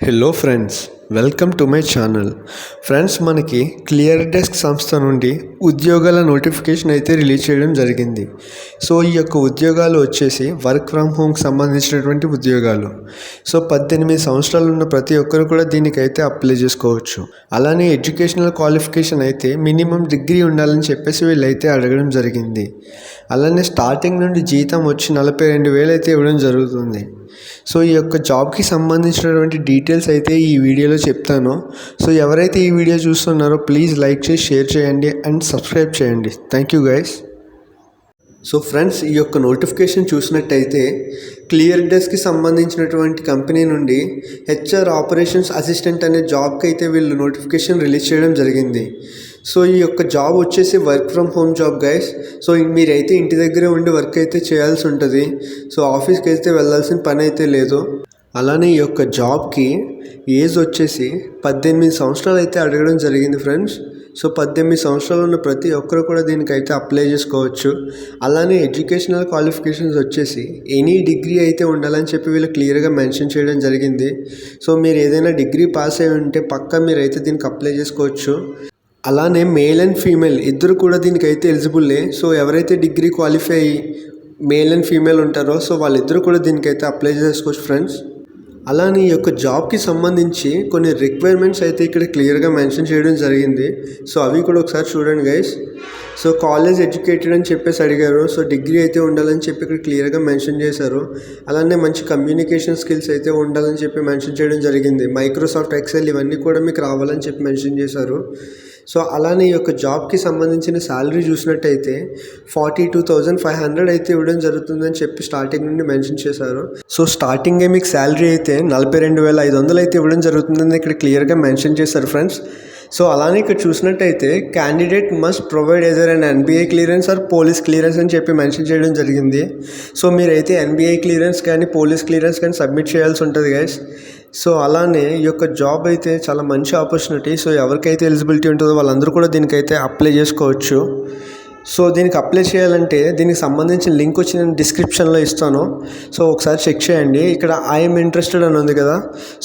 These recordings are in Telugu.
Hello friends, welcome to my channel. Friends, మనకి క్లియర్ డెస్క్ సంస్థ నుండి ఉద్యోగాల నోటిఫికేషన్ అయితే రిలీజ్ చేయడం జరిగింది. సో ఈ యొక్క ఉద్యోగాలు వచ్చేసి వర్క్ ఫ్రమ్ హోమ్కి సంబంధించినటువంటి ఉద్యోగాలు. సో 18 సంవత్సరాలు ఉన్న ప్రతి ఒక్కరు కూడా దీనికైతే అప్లై చేసుకోవచ్చు. అలానే ఎడ్యుకేషనల్ క్వాలిఫికేషన్ అయితే మినిమం డిగ్రీ ఉండాలని చెప్పేసి వీళ్ళైతే అడగడం జరిగింది. అలానే స్టార్టింగ్ నుండి జీతం వచ్చి 42,000 అయితే ఇవ్వడం జరుగుతుంది. సో ఈ యొక్క జాబ్కి సంబంధించినటువంటి డీటెయిల్స్ అయితే ఈ వీడియోలో చెప్తాను. సో ఎవరైతే ఈ వీడియో చూస్తున్నారో ప్లీజ్ లైక్ చేసి షేర్ చేయండి అండ్ సబ్స్క్రైబ్ చేయండి. Thank you guys. So friends, ఈ యొక్క నోటిఫికేషన్ చూసినట్టయితే క్లియర్ డెస్క్కి సంబంధించినటువంటి కంపెనీ నుండి హెచ్ఆర్ ఆపరేషన్స్ అసిస్టెంట్ అనే జాబ్కి అయితే వీళ్ళు నోటిఫికేషన్ రిలీజ్ చేయడం జరిగింది. సో ఈ యొక్క జాబ్ వచ్చేసి work from home job guys. So మీరైతే ఇంటి దగ్గరే ఉండి వర్క్ అయితే చేయాల్సి ఉంటుంది. సో ఆఫీస్కి అయితే వెళ్ళాల్సిన పని అయితే లేదు. అలానే ఈ యొక్క జాబ్కి ఏజ్ వచ్చేసి 18 సంవత్సరాలు అయితే అడగడం జరిగింది ఫ్రెండ్స్. సో 18 సంవత్సరాలు ఉన్న ప్రతి ఒక్కరు కూడా దీనికైతే అప్లై చేసుకోవచ్చు. అలానే ఎడ్యుకేషనల్ క్వాలిఫికేషన్స్ వచ్చేసి ఎనీ డిగ్రీ అయితే ఉండాలని చెప్పి వీళ్ళు క్లియర్గా మెన్షన్ చేయడం జరిగింది. సో మీరు ఏదైనా డిగ్రీ పాస్ అయి ఉంటే పక్కా మీరైతే దీనికి అప్లై చేసుకోవచ్చు. అలానే మేల్ అండ్ ఫీమేల్ ఇద్దరు కూడా దీనికైతే ఎలిజిబుల్లే. సో ఎవరైతే డిగ్రీ క్వాలిఫై అయ్యి మేల్ అండ్ ఫీమేల్ ఉంటారో సో వాళ్ళిద్దరూ కూడా దీనికైతే అప్లై చేసుకోవచ్చు ఫ్రెండ్స్. అలానే ఈ యొక్క జాబ్కి సంబంధించి కొన్ని రిక్వైర్మెంట్స్ అయితే ఇక్కడ క్లియర్గా మెన్షన్ చేయడం జరిగింది. సో అవి కూడా ఒకసారి చూడండి గైస్. సో కాలేజ్ ఎడ్యుకేటెడ్ అని చెప్పేసి అడిగారు. సో డిగ్రీ అయితే ఉండాలని చెప్పి ఇక్కడ క్లియర్గా మెన్షన్ చేశారు. అలానే మంచి కమ్యూనికేషన్ స్కిల్స్ అయితే ఉండాలని చెప్పి మెన్షన్ చేయడం జరిగింది. మైక్రోసాఫ్ట్ ఎక్సెల్ ఇవన్నీ కూడా మీకు రావాలని చెప్పి మెన్షన్ చేశారు. సో అలానే ఈ యొక్క జాబ్కి సంబంధించిన శాలరీ చూసినట్టయితే 42,500 అయితే ఇవ్వడం జరుగుతుందని చెప్పి స్టార్టింగ్ నుండి మెన్షన్ చేశారు. సో స్టార్టింగే మీకు శాలరీ అయితే 42,500 అయితే ఇవ్వడం జరుగుతుందని ఇక్కడ క్లియర్గా మెన్షన్ చేశారు ఫ్రెండ్స్. సో అలానే ఇక్కడ చూసినట్టయితే candidate must provide either and NBI clearance or police clearance అని చెప్పి మెన్షన్ చేయడం జరిగింది. సో మీరైతే ఎన్బిఐ క్లియరెన్స్ కానీ పోలీస్ క్లియరెన్స్ కానీ సబ్మిట్ చేయాల్సి ఉంటుంది గైస్. సో అలానే ఈ యొక్క జాబ్ అయితే చాలా మంచి ఆపర్చునిటీ. సో ఎవరికైతే ఎలిజిబిలిటీ ఉంటుందో వాళ్ళందరూ కూడా దీనికైతే అప్లై చేసుకోవచ్చు. సో దీనికి అప్లై చేయాలంటే దీనికి సంబంధించిన లింక్ వచ్చి నేను డిస్క్రిప్షన్లో ఇస్తాను. సో ఒకసారి చెక్ చేయండి. ఇక్కడ ఐఎమ్ ఇంట్రెస్టెడ్ అని ఉంది కదా.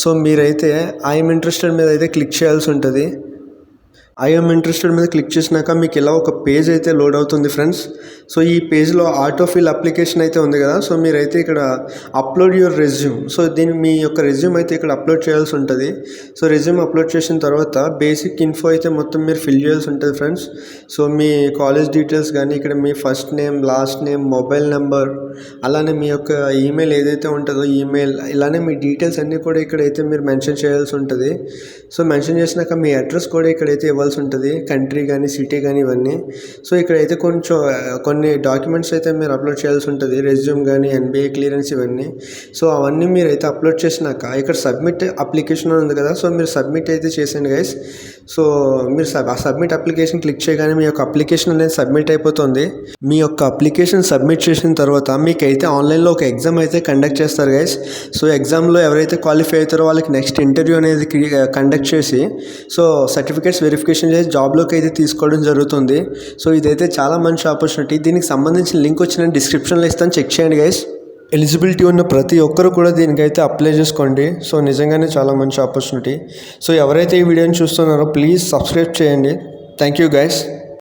సో మీరైతే ఐఎమ్ ఇంట్రెస్టెడ్ మీద అయితే క్లిక్ చేయాల్సి ఉంటుంది. ఐఎమ్ ఇంట్రెస్టెడ్ మీద క్లిక్ చేసినాక మీకు ఇలా ఒక పేజ్ అయితే లోడ్ అవుతుంది ఫ్రెండ్స్. సో ఈ పేజ్లో ఆటోఫిల్ అప్లికేషన్ అయితే ఉంది కదా. సో మీరైతే ఇక్కడ అప్లోడ్ యువర్ రెజ్యూమ్. సో మీ యొక్క రెజ్యూమ్ అయితే ఇక్కడ అప్లోడ్ చేయాల్సి ఉంటుంది. సో రెజ్యూమ్ అప్లోడ్ చేసిన తర్వాత బేసిక్ ఇన్ఫో అయితే మొత్తం మీరు ఫిల్ చేయాల్సి ఉంటుంది ఫ్రెండ్స్. సో మీ కాలేజ్ డీటెయిల్స్ కానీ ఇక్కడ మీ first name, last name, mobile number, అలానే మీ యొక్క ఈమెయిల్ ఏదైతే ఉంటుందో ఈమెయిల్, ఇలానే మీ డీటెయిల్స్ అన్నీ కూడా ఇక్కడైతే మీరు మెన్షన్ చేయాల్సి ఉంటుంది. సో మెన్షన్ చేసినాక మీ అడ్రస్ కూడా ఇక్కడైతే ఇవ్వాల్సి ఉంటుంది, కంట్రీ కానీ సిటీ కానీ ఇవన్నీ. సో ఇక్కడైతే కొన్ని డాక్యుమెంట్స్ అయితే మీరు అప్లోడ్ చేయాల్సి ఉంటుంది, రెజ్యూమ్ కానీ ఎన్బిఐ క్లియరెన్స్ ఇవన్నీ. సో అవన్నీ మీరు అయితే అప్లోడ్ చేసినాక ఇక్కడ సబ్మిట్ అప్లికేషన్ ఉంది కదా. సో మీరు సబ్మిట్ అయితే చేసేయండి గైస్. సో మీరు సబ్మిట్ అప్లికేషన్ క్లిక్ చేయగానే మీ యొక్క అప్లికేషన్ అనేది సబ్మిట్ అయిపోతుంది. మీ యొక్క అప్లికేషన్ సబ్మిట్ చేసిన తర్వాత మీకైతే ఆన్లైన్లో ఒక ఎగ్జామ్ అయితే కండక్ట్ చేస్తారు గైస్. సో ఎగ్జామ్లో ఎవరైతే క్వాలిఫై అవుతారో వాళ్ళకి నెక్స్ట్ ఇంటర్వ్యూ అనేది కండక్ట్ చేసి సో సర్టిఫికేట్స్ వెరిఫికేషన్ చేసి జాబ్లోకి అయితే తీసుకోవడం జరుగుతుంది. సో ఇదైతే చాలా మంచి ఆపర్చునిటీ. దీనికి సంబంధించిన లింక్ వచ్చి నేను డిస్క్రిప్షన్లో ఇస్తాను, చెక్ చేయండి గైస్. ఎలిజిబిలిటీ ఉన్న ప్రతి ఒక్కరు కూడా దీనికైతే అప్లై చేసుకోండి. సో నిజంగానే చాలా మంచి ఆపర్చునిటీ. సో ఎవరైతే ఈ వీడియోని చూస్తున్నారో ప్లీజ్ సబ్స్క్రైబ్ చేయండి. Thank you guys.